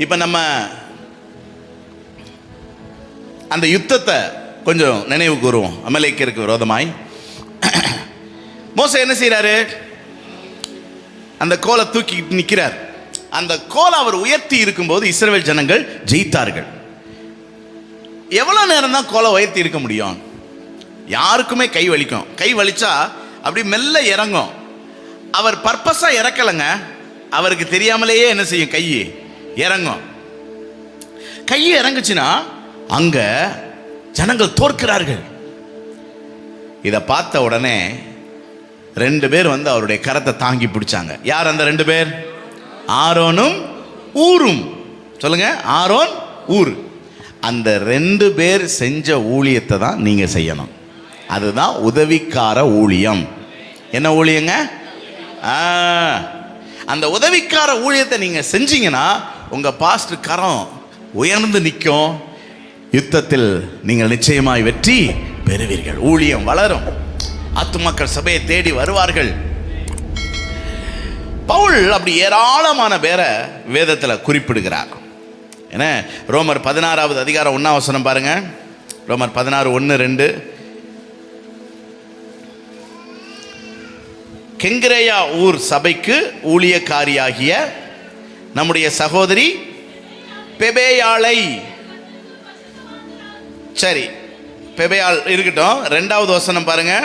இப்போ நம்ம அந்த யுத்தத்தை கொஞ்சம் நினைவு கூறுவோம். அமலேக்கிற்கு விரோதமாய் மோசே என்ன செய்கிறாரு? அந்த கோலை தூக்கி நிற்கிறார். அந்த கோலை அவர் உயர்த்தி இருக்கும்போது இஸ்ரவேல் ஜனங்கள் ஜெயித்தார்கள். எவ்வளோ நேரம் தான் கோலை உயர்த்தி இருக்க முடியும்? யாருக்குமே கை வலிக்கும். கை வலிச்சா அப்படி மெல்ல இறங்கும். அவர் பர்பஸாக இறக்கலைங்க, அவருக்கு தெரியாமலேயே என்ன செய்யும்? கை இறங்கும். கை இறங்குச்சுன்னா அங்க ஜனங்கள் தோற்கிறார்கள். இதை பார்த்த உடனே 2 பேர் வந்து அவருடைய கரத்தை தாங்கி பிடிச்சாங்க. யார் அந்த 2 பேர்? ஆரோனும் ஊரும். சொல்லுங்க, ஆரோன் ஊர். அந்த 2 பேர் செஞ்ச ஊழியத்தை தான் நீங்க செய்யணும். அதுதான் உதவிக்கார ஊழியம். என்ன ஊழியங்க? அந்த உதவிக்கார ஊழியத்தை நீங்க செஞ்சீங்கன்னா உங்க பாஸ்டர் கரம் உயர்ந்து நிற்கும். யுத்தத்தில் நீங்கள் நிச்சயமாய் வெற்றி பெறுவீர்கள். ஊழியம் வளரும். ஆத்துமாக்கள் சபையை தேடி வருவார்கள். பவுல் அப்படி ஏராளமான பேரை வேதத்தில் குறிப்பிடுகிறார். ஏன்னா ரோமர் 16வது அதிகாரம் 1ஆம் வசனம் பாருங்க. ரோமர் 16:1-2. கெங்கிரேயா ஊர் சபைக்கு ஊழியக்காரியாகிய நம்முடைய சகோதரி பெபேயாளை. சரி, பெபேயாள் இருக்கட்டும். 2வது வசனம் பாருங்க.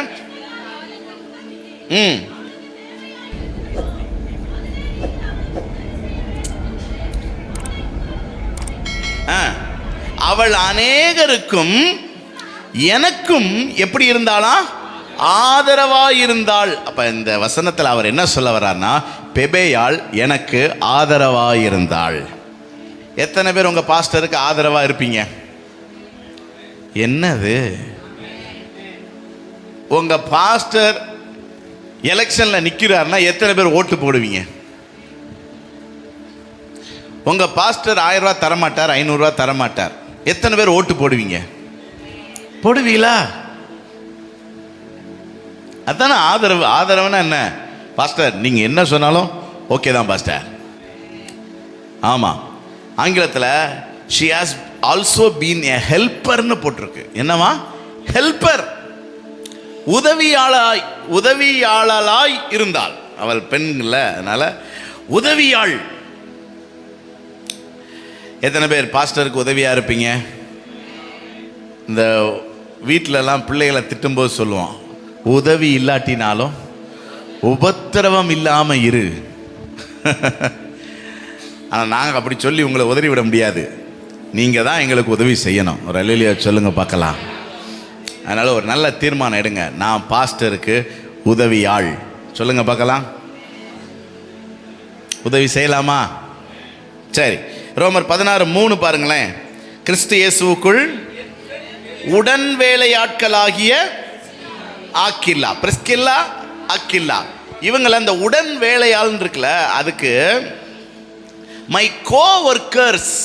அவள் அநேகருக்கும் எனக்கும் எப்படி இருந்தாளா? ஆதரவாயிருந்தாள். அப்ப இந்த வசனத்தில் அவர் என்ன சொல்ல வர்றார்னா, பெபேயாள் எனக்கு ஆதரவாயிருந்தாள். எத்தனை பேர் உங்க பாஸ்டருக்கு ஆதரவா இருப்பீங்க? என்னது, உங்க பாஸ்டர் எலெக்ஷன்ல நிக்கிறார்னா எத்தனை பேர் ஓட்டு போடுவீங்க? உங்க பாஸ்டர் 1000 ரூபாய் தரமாட்டார், 500 ரூபாய் தரமாட்டார், எத்தனை பேர் ஓட்டு போடுவீங்க? போடுவீங்களா? அதான ஆதரவு. ஆதரவுன்னா என்ன? பாஸ்டர் நீங்க என்ன சொன்னாலும் ஓகே தான் பாஸ்டர். ஆமா, ஆங்கிலத்தில் she has also been a helper ன்னு போட்டிருக்கு. என்னவா? ஹெல்பர். உதவியாளராய் இருந்தாள். அவள் பெண் இல்லை, அதனால உதவியாள். எத்தனை பேர் பாஸ்டருக்கு உதவியா இருப்பீங்க? இந்த வீட்டிலலாம் பிள்ளைகளை திட்டும்போது சொல்லுவோம், உதவி இல்லாட்டினாலும் உபத்திரவம் இல்லாமல் இரு. ஆனால் நாங்கள் அப்படி சொல்லி உங்களை உதவி விட முடியாது. நீங்கள் தான் எங்களுக்கு உதவி செய்யணும். ஒரு அல்லேலூயா சொல்லுங்க பார்க்கலாம். அதனால் ஒரு நல்ல தீர்மானம் எடுங்க, நான் பாஸ்டருக்கு உதவியாள். சொல்லுங்க பார்க்கலாம். உதவி செய்யலாமா? சரி, ரோமர் 16:3 பாருங்களேன். கிறிஸ்து இயேசுவுக்குள் உடன் வேலையாட்களாகிய ஆக்கில்லா, பிரிஸ்கில்லா, அக்கில்லா, இவங்களை அந்த உடன் வேலையாள் இருக்குல்ல, அதுக்கு மை கோவொர்க்கர்ஸ்,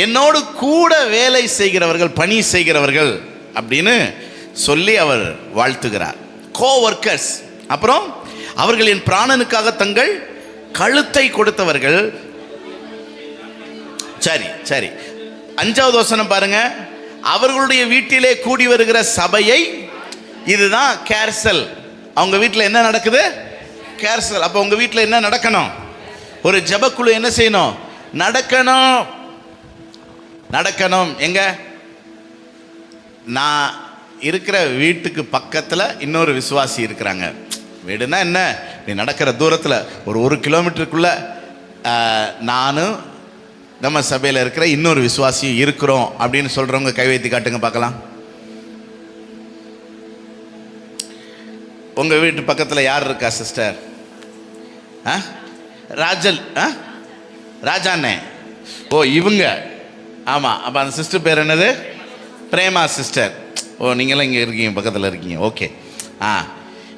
என்னோடு கூட வேலை செய்கிறவர்கள், பணி செய்கிறவர்கள் அப்படின்னு சொல்லி அவர் வாழ்த்துகிறார். கோவொர்க்கர்ஸ். அப்புறம் அவர்கள் என் பிராணனுக்காக தங்கள் கழுத்தை கொடுத்தவர்கள். சரி சரி, 5வது வசனம் பாருங்க. அவர்களுடைய வீட்டிலே கூடி வருகிற சபையை, இதுதான் கேர்சல். அவங்க வீட்டில் என்ன நடக்குது? கேர்சல். அப்போ உங்க வீட்டில் என்ன நடக்கணும்? ஒரு ஜெபக்குழு என்ன செய்யணும்? நடக்கணும். எங்க? நான் இருக்கிற வீட்டுக்கு பக்கத்தில் இன்னொரு விசுவாசி இருக்கிறாங்க. வீடுனா என்ன, நீ நடக்கிற தூரத்தில் ஒரு 1 கிலோமீட்டருக்குள்ள நானும் நம்ம சபையில் இருக்கிற இன்னொரு விசுவாசியும் இருக்கிறோம் அப்படின்னு சொல்றவங்க கை வைத்து காட்டுங்க பார்க்கலாம். உங்க வீட்டு பக்கத்தில் யார் இருக்கா சிஸ்டர்? ராஜாண்ணே. ஓ, இவங்க. ஆமா, அப்ப அந்த சிஸ்டர் பேர் என்னது? பிரேமா சிஸ்டர். ஓ, நீங்களாம் இங்கே இருக்கீங்க, பக்கத்தில் இருக்கீங்க. ஓகே.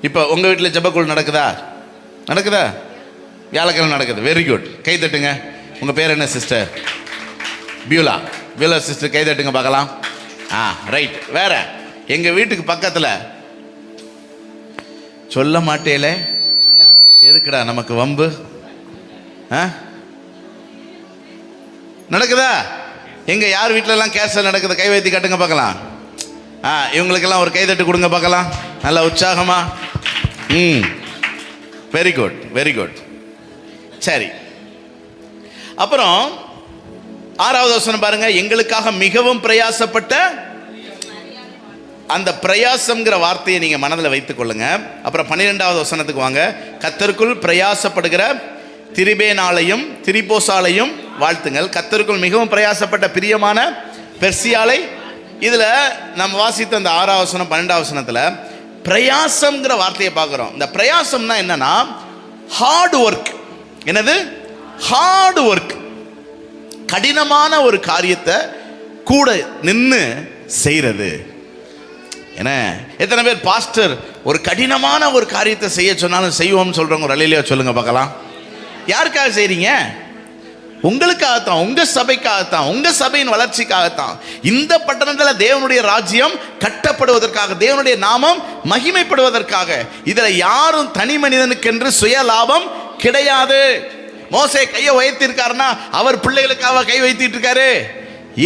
இப்போ உங்கள் வீட்டில் ஜெபக்குழு நடக்குதா? வியாழக்கிழமை நடக்குது. Very good. கை தட்டுங்க. உங்கள் பேர் என்ன சிஸ்டர்? பியூலா. சிஸ்டர் கை தட்டுங்க பார்க்கலாம். ரைட். வேற எங்கள் வீட்டுக்கு பக்கத்தில் சொல்ல மாட்டேல, எதுக்குடா நமக்கு வம்பு? நடக்குதா? எங்க யார் வீட்டில எல்லாம் கேன்சர் நடக்குது? கை வைத்து காட்டுங்க பார்க்கலாம். இவங்களுக்கெல்லாம் ஒரு கைதட்டு கொடுங்க பார்க்கலாம், நல்ல உற்சாகமா. Very good, very good. சரி, அப்புறம் 6வது வசனம் பாருங்க. எங்களுக்காக மிகவும் பிரயாசப்பட்ட, அந்த பிரயாசம்ங்கிற வார்த்தையை நீங்க மனதில் வைத்துக் கொள்ளுங்க. அப்புறம் 12வது வசனத்துக்கு வாங்க. கர்த்தருக்குள் பிரயாசப்படுகிற திரிபேனாலையும் திரிபோசாலையும் வாழ்த்துங்கள். கர்த்தருக்குள் மிகவும் பிரயாசப்பட்ட பிரியமான பெர்சியாலை. இதுல நம்ம வாசித்த அந்த 6வது வசனம் 12வது வசனத்துல பிரயாசம்ங்கிற வார்த்தையை பார்க்கிறோம். இந்த பிரயாசம்னா என்னன்னா ஹார்ட் ஒர்க். என்னது? Hard work. கடினமான ஒரு காரியத்தை கூட நின்று செய்யறது. என்ன, எத்தனை பேர் பாஸ்டர் ஒரு கடினமான ஒரு காரியத்தை செய்ய சொன்னாலும் செய்வோம்னு சொல்றவங்க ஒரு அலையிலையா சொல்லுங்க பார்க்கலாம். யாருக்காக செய்றீங்க? உங்களுக்காகத்தான், உங்க சபைக்காகத்தான், உங்க சபையின் வளர்ச்சிக்காகத்தான். இந்த பட்டணத்தில் தேவனுடைய ராஜ்யம் கட்டப்படுவதற்காக, தேவனுடைய நாமம் மகிமைப்படுவதற்காக. இதுல யாரும் தனி மனிதனுக்கென்று சுய லாபம் கிடையாது. மோசே கையை உயர்த்திருக்காருன்னா அவர் பிள்ளைகளுக்காக கை வைத்திட்டு இருக்காரு?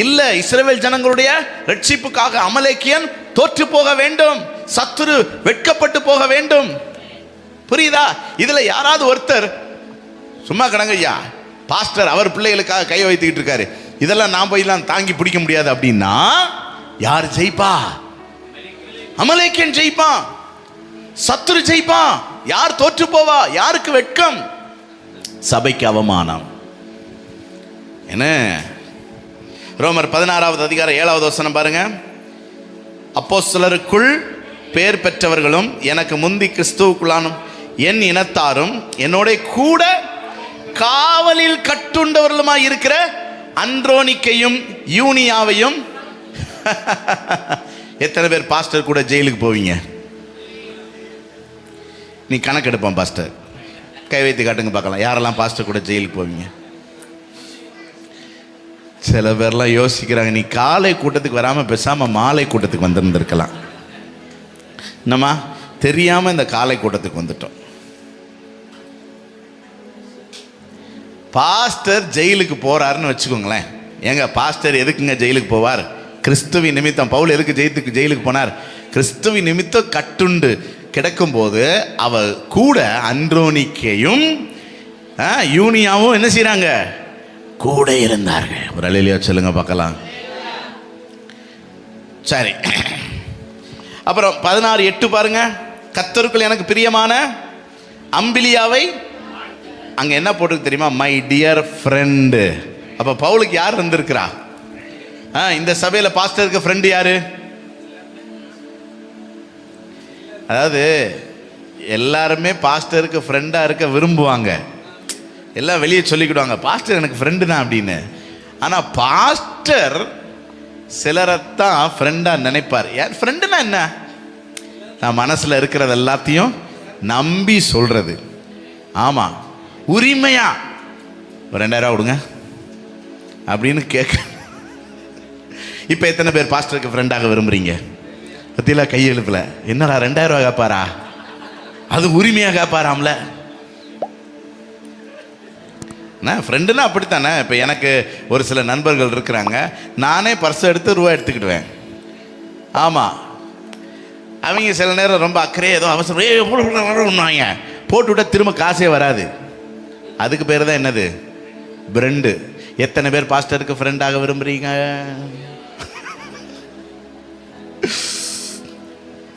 இல்ல, இஸ்ரவேல் ஜனங்களுடைய ரட்சிப்புக்காக. அமலேக்கியன் தோற்று போக வேண்டும், சத்துரு வெட்கப்பட்டு போக வேண்டும். புரியுதா? இதுல யாராவது ஒருத்தர் சும்மா கடங்க ஐயா, பாஸ்டர் அவர் பிள்ளைகளுக்காக கை வைத்துக்கிட்டு இருக்காரு, இதெல்லாம் நான் போய்லாம் தாங்கி பிடிக்க முடியாது அப்படின்னா யார் ஜெயிப்பா? அமலேக்கியன் ஜெயிப்பான், சத்துரு ஜெயிப்பான். யார் தோற்று போவா? யாருக்கு வெட்கம்? சபைக்கு அவமானம். என்ன? ரோமர் 16வது அதிகாரம் 7வது வசனம் பாருங்க. அப்போஸ்தலருக்குள் பேர் பெற்றவர்களும் எனக்கு முந்தி கிறிஸ்துவுக்குள்ளானும் என் இனத்தாரும் என்னோட கூட காவலில் கட்டுண்டவர்களுமாய் இருக்கிற அன்ட்ரோனிக்கையும் யூனியாவையும். எத்தனை பேர் பாஸ்டர் கூட ஜெயிலுக்கு போவீங்க? நீ கணக்கெடுப்பான் பாஸ்டர், கை வைத்து காட்டுங்க பார்க்கலாம். யாரெல்லாம் பாஸ்டர் கூட ஜெயிலுக்கு போவீங்க? சில பேர்லாம் யோசிக்கிறாங்க, நீ காலை கூட்டத்துக்கு வராமல் பேசாமல் மாலை கூட்டத்துக்கு வந்திருந்திருக்கலாம். என்னம்மா தெரியாமல் இந்த காலை கூட்டத்துக்கு வந்துட்டோம். பாஸ்டர் ஜெயிலுக்கு போறாருன்னு வச்சுக்கோங்களேன். ஏங்க பாஸ்டர் எதுக்குங்க ஜெயிலுக்கு போவார்? கிறிஸ்துவின் நிமித்தம். பவுல் எதுக்கு ஜெயிலுக்கு போனார்? கிறிஸ்துவின் நிமித்தம் கட்டுண்டு கிடக்கும் போது அவர் கூட அன்ட்ரோனிக்கையும் யூனியாவும் என்ன செய்யறாங்க? கூட இருந்தார்கள். ஒரு அலையிலையா சொல்லுங்க பார்க்கலாம். சரி, அப்புறம் 16:8 பாருங்க. கர்த்தருக்குள் எனக்கு பிரியமான அம்பிலியாவை. அங்க என்ன போட்டு தெரியுமா? My dear friend. அப்ப பவுலுக்கு யார் இருந்திருக்கிறா? இந்த சபையில பாஸ்டருக்கு ஃப்ரெண்டு யாரு? அதாவது எல்லாருமே பாஸ்டருக்கு ஃப்ரெண்டா இருக்க விரும்புவாங்க. எல்லாம் வெளியே சொல்லிக்கிடுவாங்க, பாஸ்டர் எனக்கு ஃப்ரெண்டு தான் அப்படின்னு. ஆனா பாஸ்டர் சிலரைத்தான் ஃப்ரெண்டா நினைப்பார். யார் ஃப்ரெண்டுனா என்ன? நான் மனசுல இருக்கிறது எல்லாத்தையும் நம்பி சொல்றது. ஆமா, உரிமையா ஒரு 2000 கொடுங்க அப்படின்னு கேட்க. இப்ப எத்தனை பேர் பாஸ்டருக்கு ஃப்ரெண்டாக விரும்புறீங்க? பத்தியில கையெழுப்புல. என்னடா 2000 கேட்பாரா? அது உரிமையா கேட்பாராம்ல. ஃப்ரெண்டுனா அப்படித்தானே. இப்போ எனக்கு ஒரு சில நண்பர்கள் இருக்கிறாங்க, நானே பர்ஸ் எடுத்து ரூபா எடுத்துக்கிடுவேன். ஆமாம், அவங்க சில நேரம் ரொம்ப அக்கறையே ஏதோ அவசரம் போட்டு விட்டா திரும்ப காசே வராது. அதுக்கு பேர் தான் என்னது? ஃப்ரெண்டு. எத்தனை பேர் பாஸ்டருக்கு ஃப்ரெண்டாக விரும்புறீங்க?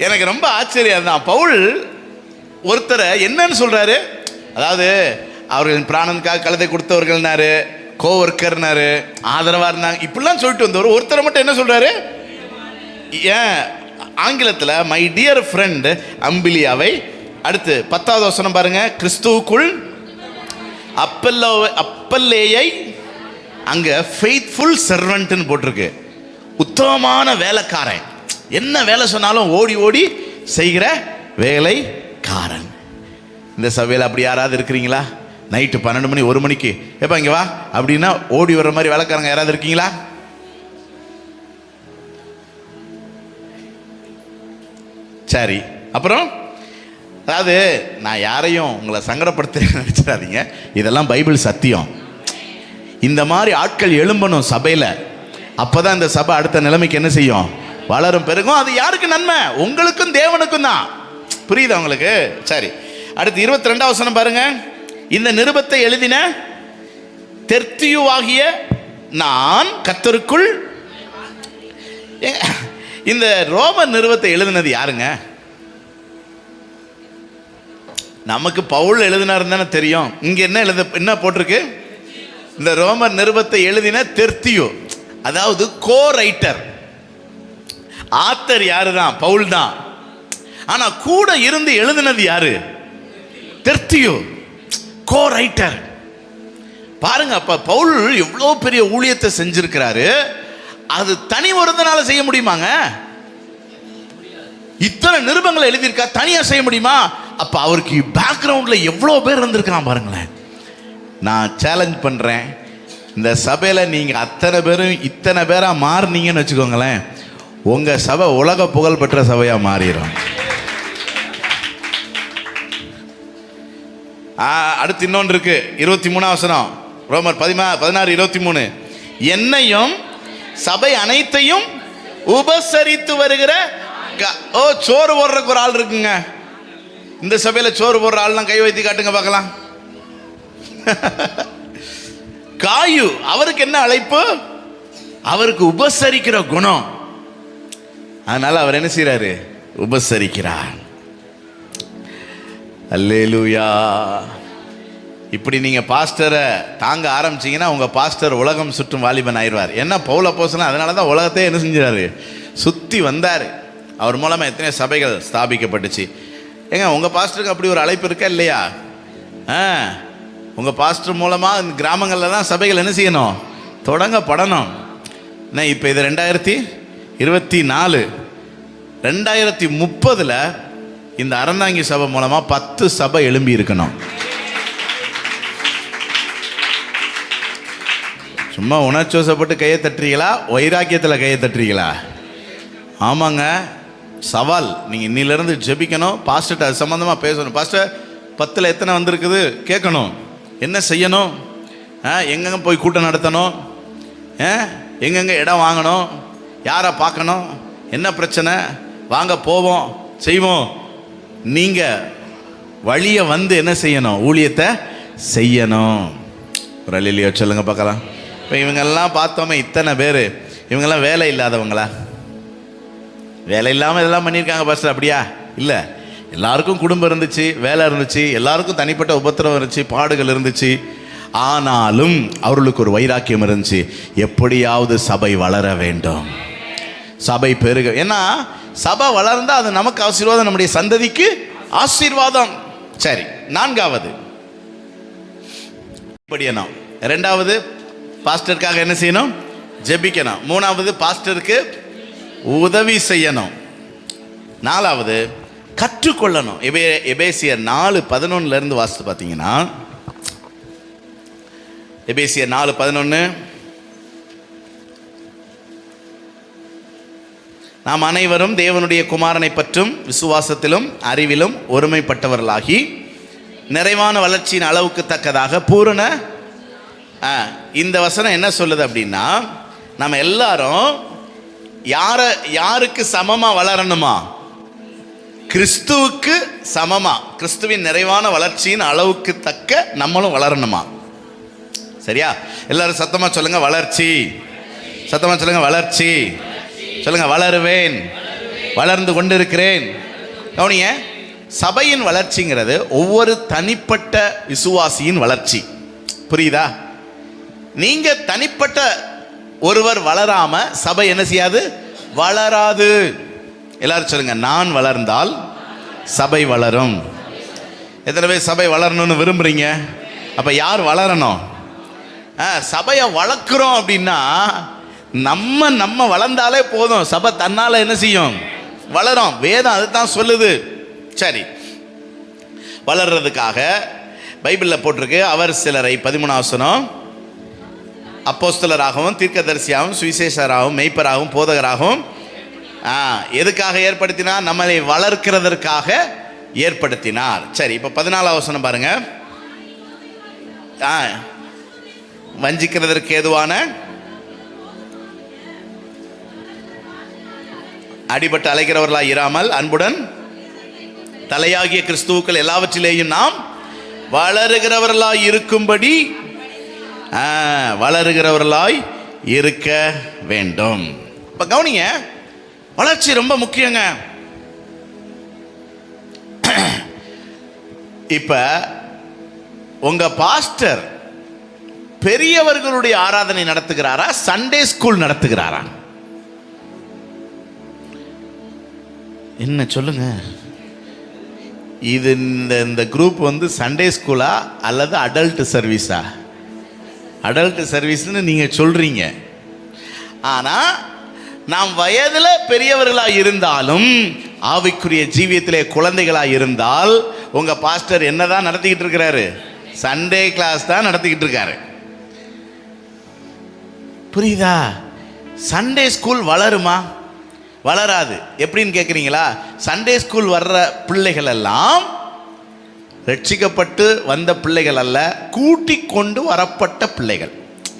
எனக்கு ரொம்ப ஆச்சரியம் தான். பவுல் ஒருத்தரை என்னன்னு சொல்றாரு? அதாவது அவர்களின் பிராணனுக்காக கழுதை கொடுத்தவர்கள்னாரு, கோவர்க்கர்னாரு, ஆதரவா இருந்தாங்க, இப்படிலாம் சொல்லிட்டு வந்தவர் ஒருத்தரை மட்டும் என்ன சொல்றாரு? ஏன் ஆங்கிலத்தில் மை டியர் ஃப்ரெண்ட் அம்பிலியாவை. அடுத்து 10வது வசனம் பாருங்க. கிறிஸ்துவுக்குள் அப்பல்லேயை. அங்க ஃபெய்த்ஃபுல் சர்வன்ட்னு போட்டிருக்கு. உத்தமமான வேலைக்காரன். என்ன வேலை சொன்னாலும் ஓடி ஓடி செய்கிற வேலைக்காரன். இந்த சபையில் அப்படி யாராவது இருக்கிறீங்களா? நைட்டு 12 மணி 1 மணிக்கு எப்போ இங்கே வா அப்படின்னா ஓடி வர்ற மாதிரி வேலைக்காரங்க யாராவது இருக்கீங்களா? சரி, அப்புறம் அதாவது நான் யாரையும் உங்களை சங்கடப்படுத்த நினைச்சிடாதீங்க. இதெல்லாம் பைபிள் சத்தியம். இந்த மாதிரி ஆட்கள் எழும்பணும் சபையில். அப்போதான் இந்த சபை அடுத்த நிலைமைக்கு என்ன செய்யும்? வளரும், பெருகும். அது யாருக்கு நன்மை? உங்களுக்கும் தேவனுக்கும் தான். புரியுதா உங்களுக்கு? சரி, அடுத்து 22வது வசனம் பாருங்க. இந்த நிருபத்தை எழுதின தெர்த்தியுவாகிய நான் கர்த்தருக்குள். இந்த ரோமர் நிருபத்தை எழுதினது யாருங்க? நமக்கு பவுல் எழுதினார் தானே தெரியும். இங்க என்ன போட்டிருக்கு? இந்த ரோமர் நிருபத்தை எழுதின தெர்த்தியு, அதாவது கோ ரைட்டர். ஆத்தர் யாரு தான்? பவுல் தான். ஆனா கூட இருந்து எழுதினது யாரு? தெர்த்தியு, கோ ரைட்டர். பாருங்க, அப்ப பவுல் எவ்வளோ பெரிய ஊழியத்தை செஞ்சிருக்கிறாரு. அது தனி ஒருத்தனால செய்ய முடியுமாங்க? இத்தனை நிருபங்களை எழுதியிருக்கா, தனியா செய்ய முடியுமா? அப்ப அவருக்கு பேக்ரவுண்ட்ல எவ்வளோ பேர் இருந்திருக்கான் பாருங்களேன். நான் சேலஞ்ச் பண்றேன், இந்த சபையில நீங்க அத்தனை பேரும் இத்தனை பேரா மாறினீங்கன்னு வச்சுக்கோங்களேன், உங்க சபை உலக புகழ் பெற்ற சபையா மாறிடும். அடுத்து இன்னொன்று இருக்கு, 23வது வசனம், ரோமர் 16:23. என்னையும் சபை அனைத்தையும் உபசரித்து வருகிற சோறு போடுறதுக்கு ஒரு ஆள் இருக்குங்க. இந்த சபையில சோறு போடுற ஆள்லாம் கை வைத்து காட்டுங்க பார்க்கலாம். காயு, அவருக்கு என்ன அழைப்பு? அவருக்கு உபசரிக்கிற குணம். அதனால அவர் என்ன செய்யறாரு? உபசரிக்கிறார். அல்லேலூயா. இப்படி நீங்க பாஸ்டரை தாங்க ஆரம்பிச்சீங்கன்னா உங்க பாஸ்டர் உலகம் சுற்றும் வாலிபன் ஆயிடுவார். என்ன பவுல் அப்போஸ்தலன் அதனால தான் உலகத்தை என்ன செஞ்சாரு? சுத்தி வந்தாரு. அவர் மூலமா எத்தனை சபைகள் ஸ்தாபிக்கப்பட்டுச்சு. ஏங்க உங்க பாஸ்டருக்கு அப்படி ஒரு அழைப்பு இருக்கா இல்லையா? உங்க பாஸ்டர் மூலமா கிராமங்கள்ல தான் சபைகள் என்ன செய்யணும்? தொடங்கப்படணும். இப்போ இது 2024, 2030 இந்த அறந்தாங்கி சபை மூலமா 10 சபை எழும்பி இருக்கணும். சும்மா உணர்ச்சோசப்பட்டு கையை தட்டுறீங்களா? வைராக்கியத்தில் கையை தட்டுறீங்களா? ஆமாங்க, சவால். நீங்கள் இன்னிலிருந்து ஜெபிக்கணும். பாஸ்டர்கிட்ட அது சம்மந்தமாக பேசணும். பாஸ்டர் 10ல் எத்தனை வந்திருக்குது கேட்கணும். என்ன செய்யணும்? எங்கெங்கே போய் கூட்டம் நடத்தணும்? எங்கெங்கே இடம் வாங்கணும்? யாரை பார்க்கணும்? என்ன பிரச்சனை? வாங்க போவோம், செய்வோம். நீங்கள் வழியை வந்து என்ன செய்யணும்? ஊழியத்தை செய்யணும். ஒரு அல்லேலூயா சொல்லுங்க பார்க்கலாம். இப்போ இவங்கெல்லாம் பார்த்தோமே, இத்தனை பேர், இவங்கெல்லாம் வேலை இல்லாதவங்களா? வேலை இல்லாமல் இதெல்லாம் பண்ணியிருக்காங்க பாஸ்டர்? அப்படியா? இல்லை, எல்லாருக்கும் குடும்பம் இருந்துச்சு, வேலை இருந்துச்சு, எல்லாருக்கும் தனிப்பட்ட உபத்திரவம் இருந்துச்சு, பாடுகள் இருந்துச்சு. ஆனாலும் அவர்களுக்கு ஒரு வைராக்கியம் இருந்துச்சு, எப்படியாவது சபை வளர வேண்டும், சபை பெருக. ஏன்னா சபை வளர்ந்தா அது நமக்கு ஆசீர்வாதம், நம்முடைய சந்ததிக்கு ஆசீர்வாதம். சரி, 4வது படியணும். 2வது பாஸ்டருக்காக என்ன செய்யணும்? ஜெபிக்கணும். 3வது பாஸ்டருக்கு உதவி செய்யணும். 4வது கற்றுக்கொள்ளணும். எபேசியர் 4:11 வாசித்து பார்த்தீங்கன்னா, எபேசியர் 4:11, நாம் அனைவரும் தேவனுடைய குமாரனை பற்றும் விசுவாசத்திலும் அறிவிலும் ஒருமைப்பட்டவர்களாகி நிறைவான வளர்ச்சியின் அளவுக்கு தக்கதாக பூரண. இந்த வசனம் என்ன சொல்லுது அப்படின்னா, நம்ம எல்லாரும் யாருக்கு சமமா வளரணுமா? கிறிஸ்துவுக்கு சமமா, கிறிஸ்துவின் நிறைவான வளர்ச்சியின் அளவுக்கு தக்க நம்மளும் வளரணுமா? சரியா? எல்லாரும் சத்தமா சொல்லுங்க, வளர்ச்சி. சத்தமா சொல்லுங்க, வளர்ச்சி. சொல்லுங்க, வளருவேன், வளர்ந்து கொண்டிருக்கிறேன். கவனிங்க, சபையின் வளர்ச்சிங்கிறது ஒவ்வொரு தனிப்பட்ட விசுவாசியின் வளர்ச்சி. புரியுதா? நீங்க தனிப்பட்ட ஒருவர் வளராம சபை என்ன செய்யாது? வளராது. எல்லாரும் சொல்லுங்க, நான் வளர்ந்தால் சபை வளரும். எத்தனை பேர் சபை வளரணும்னு விரும்புறீங்க? அப்ப யார் வளரணும்? சபையை வளர்க்குறோம் அப்படின்னா நம்ம வளர்ந்தாலே போதும், சபை தன்னால என்ன செய்யும்? வளரும். வேதம் அதுதான் சொல்லுது. சரி, வளர்றதுக்காக பைபிளில் போட்டிருக்கு, அவர் சிலரை 13வது வசனம் அப்போஸ்தலராகவும் தீர்க்கதரிசியாகவும் சுவிசேஷராகவும் மெய்ப்பராகவும் போதகராகவும் எதுக்காக ஏற்படுத்தினார்? நம்மளை வளர்க்கிறதற்காக ஏற்படுத்தினார். சரி, இப்போ 14வது வசனம் பாருங்க. வஞ்சிக்கிறதற்கு ஏதுவான, அடிபட்டு அலைகிறவர்களாய் இராமல் அன்புடன் தலையாகிய கிறிஸ்துவுக்கள் எல்லாவற்றிலேயும் நாம் வளருகிறவர்களாய் இருக்கும்படி வளருகிறவர்களாய் இருக்க வேண்டும். இப்ப கவனிங்க, வளர்ச்சி ரொம்ப முக்கியங்க. இப்ப உங்க பாஸ்டர் பெரியவர்களுடைய ஆராதனை நடத்துகிறாரா, சண்டே ஸ்கூல் நடத்துகிறாரா? என்ன சொல்லுங்க. இது இந்த குரூப் சண்டே ஸ்கூலா அல்லது அடல்ட் சர்வீஸா? அடல்ட் சர்வீஸ்னு நீங்க சொல்றீங்க. ஆனா நாம் வயதில் பெரியவர்களாக இருந்தாலும் ஆவிக்குரிய ஜீவியத்திலே குழந்தைகளாக இருந்தால் உங்க பாஸ்டர் என்னதான் நடத்திக்கிட்டு இருக்கிறாரு? சண்டே கிளாஸ் தான் நடத்திக்கிட்டு இருக்காரு. புரியுதா? சண்டே ஸ்கூல் வளருமா? வளராது. எப்படின்னு கேட்குறீங்களா? சண்டே ஸ்கூல் வர்ற பிள்ளைகள் எல்லாம் ரட்சிக்கப்பட்டு வந்த பிள்ளைகள் அல்ல, கூட்டி கொண்டு வரப்பட்ட பிள்ளைகள்.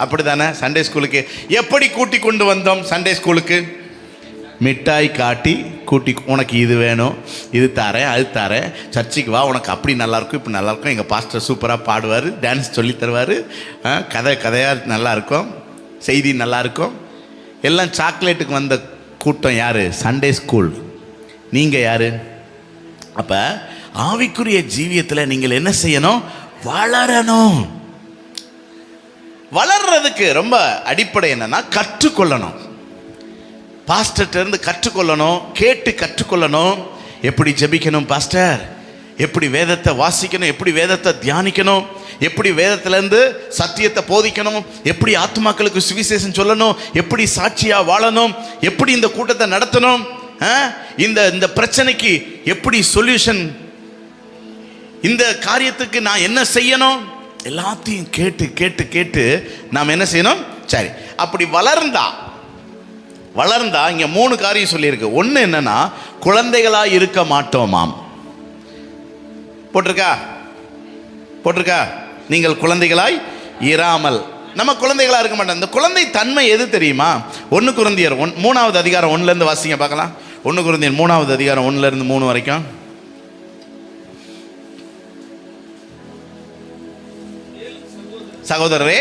அப்படித்தானே? சண்டே ஸ்கூலுக்கு எப்படி கூட்டி கொண்டு வந்தோம்? சண்டே ஸ்கூலுக்கு மிட்டாய் காட்டி கூட்டி, உனக்கு இது வேணும், இது தரேன், அது தரேன், சர்ச்சுக்கு வா, உனக்கு அப்படி நல்லாயிருக்கும், இப்படி நல்லாயிருக்கும், எங்கள் பாஸ்டர் சூப்பராக பாடுவார், டான்ஸ் சொல்லி தருவார், கதையாக நல்லாயிருக்கும், செய்தி நல்லாயிருக்கும். எல்லாம் சாக்லேட்டுக்கு வந்த கூட்டம் யார்? Sunday school. நீங்கள் யார்? அப்போ ஆவிக்குரிய ஜீவியத்தில் நீங்கள் என்ன செய்யணும்? வளரணும். வளர்றதுக்கு ரொம்ப அடிப்படை என்னன்னா கற்றுக்கொள்ளணும். பாஸ்டர்ட்ட இருந்து கற்றுக்கொள்ளணும், கேட்டு கற்றுக்கொள்ளணும். எப்படி ஜெபிக்கணும் பாஸ்டர், எப்படி வேதத்தை வாசிக்கணும், எப்படி வேதத்தை தியானிக்கணும், எப்படி வேதத்திலேருந்து சத்தியத்தை போதிக்கணும், எப்படி ஆத்மாக்களுக்கு சுவிசேஷம் சொல்லணும், எப்படி சாட்சியா வாழணும், எப்படி இந்த கூட்டத்தை நடத்தணும், இந்த பிரச்சனைக்கு எப்படி சொல்யூஷன், இந்த காரியத்துக்கு நான் என்ன செய்யணும், எல்லாத்தையும் கேட்டு கேட்டு கேட்டு நாம் என்ன செய்யணும்? சரி, அப்படி வளர்ந்தா இங்க 3 காரியம் சொல்லியிருக்கு. ஒன்று என்னன்னா, குழந்தைகளா இருக்க மாட்டோமாம். போட்டிருக்கா? நீங்கள் குழந்தைகளாய் இராமல். நம்ம குழந்தைகளா இருக்க மாட்டோம். இந்த குழந்தை தன்மை எது தெரியுமா? 1 கொரிந்தியர் 3வது அதிகாரம் 1லேருந்து வாசிங்க பார்க்கலாம். 1 கொரிந்தியர் 3வது அதிகாரம் 1லேருந்து 3 வரைக்கும். சகோதரரே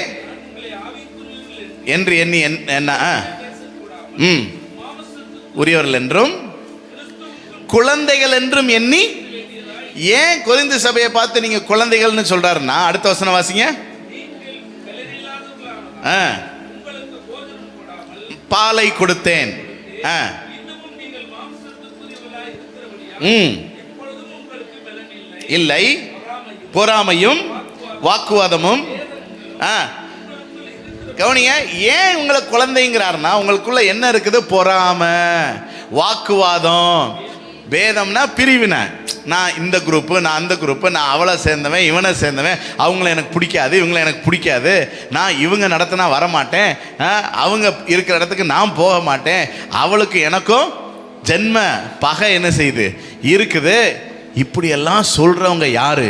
என்று எண்ணி என்ன உரியவர்கள் என்றும் குழந்தைகள் என்றும் எண்ணி. ஏன் கொரிந்து சபையை பார்த்து நீங்க குழந்தைகள்னு சொல்றாருன்னா, அடுத்த வசனம் வாசிங்க. பாலை கொடுத்தேன், இல்லை பொறாமையும் வாக்குவாதமும். கவனிங்க, ஏன் உங்களை குழந்தைங்கிறாருன்னா, உங்களுக்குள்ள என்ன இருக்குது? பொறாமை, வாக்குவாதம். பேதம்னா பிரிவினை. நான் இந்த குரூப்பு, நான் அந்த குரூப்பு, நான் அவளை சேர்ந்தவன், இவனை சேர்ந்தவன், அவங்கள எனக்கு பிடிக்காது, இவங்களை எனக்கு பிடிக்காது, நான் இவங்க நடத்தினா வரமாட்டேன், அவங்க இருக்கிற இடத்துக்கு நான் போக மாட்டேன், அவளுக்கு எனக்கும் ஜென்ம பகை என்ன செய்யுது இருக்குது. இப்படியெல்லாம் சொல்றவங்க யாரு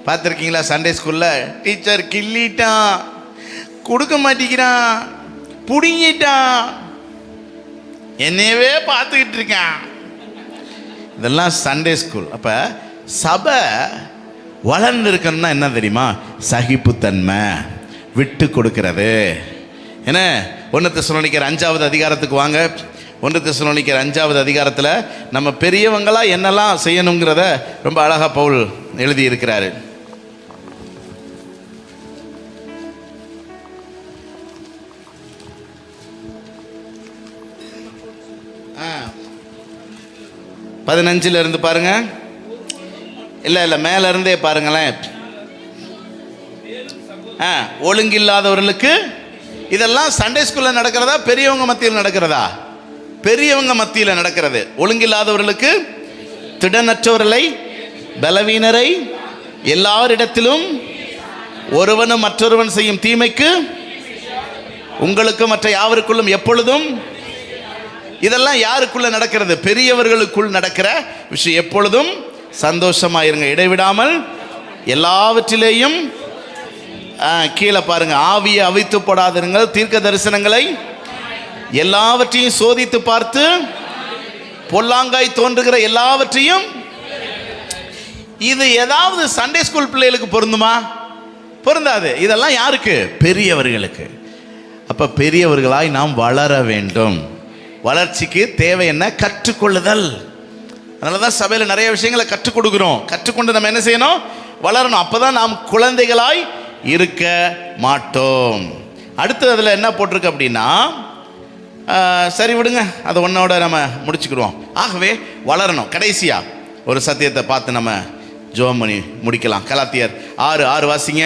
பார்த்துருக்கீங்களா? சண்டே ஸ்கூல்ல டீச்சர் கிள்ளிட்டான், கொடுக்க மாட்டேங்கிறான், புடுங்கிட்டான், என்னையவே பார்த்துக்கிட்டு இருக்கான். இதெல்லாம் சண்டே ஸ்கூல். அப்போ சபை வளர்ந்து இருக்கணும்னா என்ன தெரியுமா? சகிப்புத்தன்மை, விட்டு கொடுக்கிறது. என்ன? 1 தெசலோனிக்கர் 5வது அதிகாரத்துக்கு வாங்க. 1 தெசலோனிக்கர் 5வது அதிகாரத்தில் நம்ம பெரியவங்களா என்னெல்லாம் செய்யணுங்கிறத ரொம்ப அழகாக பவுல் எழுதி இருக்கிறாரு. பதினஞ்சுல இருந்து பாருங்க. இல்லை மேல இருந்தே பாருங்களேன். ஒழுங்கில்லாதவர்களுக்கு. இதெல்லாம் சண்டே ஸ்கூல்ல நடக்கிறதா, பெரியவங்க மத்தியில் நடக்கிறதா? பெரியவங்க மத்தியில் நடக்கிறது. ஒழுங்கில்லாதவர்களுக்கு, திடனற்றவர்களை, பலவீனரை, எல்லாரிடத்திலும் ஒருவனும் மற்றொருவன் செய்யும் தீமைக்கு உங்களுக்கு மற்ற யாவருக்குள்ளும் எப்பொழுதும். இதெல்லாம் யாருக்குள்ள நடக்கிறது? பெரியவர்களுக்குள் நடக்கிற விஷயம். எப்பொழுதும் சந்தோஷமாயிருங்க, இடைவிடாமல் எல்லாவற்றிலேயும் கீழே பாருங்க, ஆவியை அவித்து போடாதிருங்கள், தீர்க்க தரிசனங்களை எல்லாவற்றையும் சோதித்து பார்த்து பொல்லாங்காய் தோன்றுகிற எல்லாவற்றையும். இது ஏதாவது சண்டே ஸ்கூல் பிள்ளைகளுக்கு பொருந்துமா? பொருந்தாது. இதெல்லாம் யாருக்கு? பெரியவர்களுக்கு. அப்ப பெரியவர்களாய் நாம் வளர வேண்டும். வளர்ச்சிக்கு தேவை என்ன? கற்றுக்கொள்ளுதல். அதனால தான் சபையில் நிறைய விஷயங்களை கற்றுக் கொடுக்குறோம். கற்றுக்கொண்டு நம்ம என்ன செய்யணும்? வளரணும். அப்பதான் நாம் குழந்தைகளாய் இருக்க மாட்டோம். அடுத்து அதில் என்ன போட்டிருக்கு அப்படின்னா, சரி விடுங்க, அதை ஒன்னோட நம்ம முடிச்சுக்கிடுவோம். ஆகவே வளரணும். கடைசியா ஒரு சத்தியத்தை பார்த்து நம்ம ஜெபம் பண்ணி முடிக்கலாம். கலாத்தியர் 6:6 வாசிங்க.